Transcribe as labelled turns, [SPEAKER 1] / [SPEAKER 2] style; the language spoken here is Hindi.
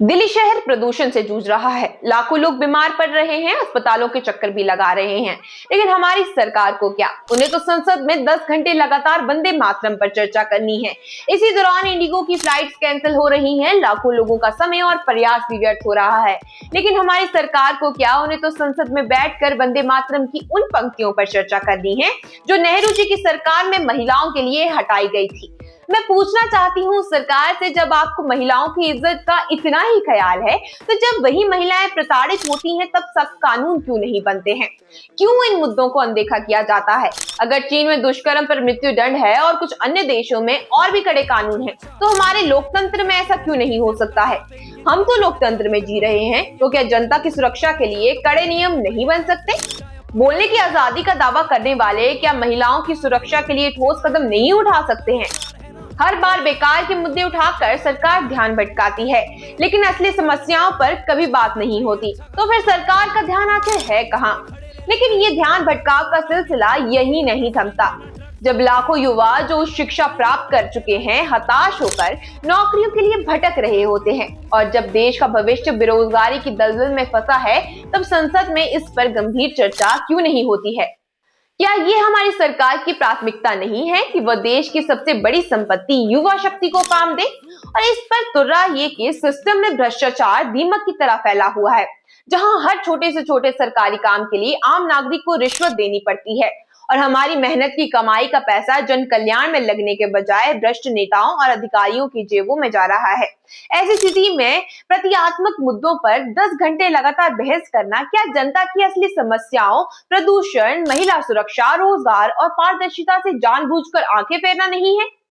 [SPEAKER 1] दिल्ली शहर प्रदूषण से जूझ रहा है। लाखों लोग बीमार पड़ रहे हैं, अस्पतालों के चक्कर भी लगा रहे हैं। लेकिन हमारी सरकार को क्या, उन्हें तो संसद में 10 घंटे लगातार वंदे मातरम पर चर्चा करनी है। इसी दौरान इंडिगो की फ्लाइट्स कैंसिल हो रही हैं, लाखों लोगों का समय और प्रयास भी व्यर्थ हो रहा है। लेकिन हमारी सरकार को क्या, उन्हें तो संसद में बैठकर वंदे मातरम की उन पंक्तियों पर चर्चा करनी है जो नेहरू जी की सरकार में महिलाओं के लिए हटाई गई थी। मैं पूछना चाहती हूँ सरकार से, जब आपको महिलाओं की इज्जत का इतना ही ख्याल है, तो जब वही महिलाएं प्रताड़ित होती हैं तब सख्त कानून क्यों नहीं बनते हैं? क्यों इन मुद्दों को अनदेखा किया जाता है? अगर चीन में दुष्कर्म पर मृत्यु दंड है और कुछ अन्य देशों में और भी कड़े कानून हैं, तो हमारे लोकतंत्र में ऐसा क्यों नहीं हो सकता है? हम तो लोकतंत्र में जी रहे हैं, तो क्या जनता की सुरक्षा के लिए कड़े नियम नहीं बन सकते? बोलने की आजादी का दावा करने वाले क्या महिलाओं की सुरक्षा के लिए ठोस कदम नहीं उठा सकते हैं? हर बार बेकार के मुद्दे उठाकर सरकार ध्यान भटकाती है, लेकिन असली समस्याओं पर कभी बात नहीं होती। तो फिर सरकार का ध्यान आखिर है कहां? लेकिन ये ध्यान भटकाव का सिलसिला यही नहीं थमता। जब लाखों युवा जो उच्च शिक्षा प्राप्त कर चुके हैं हताश होकर नौकरियों के लिए भटक रहे होते हैं, और जब देश का भविष्य बेरोजगारी की दलदल में फंसा है, तब संसद में इस पर गंभीर चर्चा क्यों नहीं होती है? क्या ये हमारी सरकार की प्राथमिकता नहीं है कि वह देश की सबसे बड़ी संपत्ति युवा शक्ति को काम दे? और इस पर तुर्रा ये कि सिस्टम में भ्रष्टाचार दीमक की तरह फैला हुआ है, जहां हर छोटे से छोटे सरकारी काम के लिए आम नागरिक को रिश्वत देनी पड़ती है, और हमारी मेहनत की कमाई का पैसा जन कल्याण में लगने के बजाय भ्रष्ट नेताओं और अधिकारियों की जेबों में जा रहा है। ऐसी स्थिति में प्रतीकात्मक मुद्दों पर 10 घंटे लगातार बहस करना क्या जनता की असली समस्याओं, प्रदूषण, महिला सुरक्षा, रोजगार और पारदर्शिता से जानबूझकर आंखें फेरना नहीं है?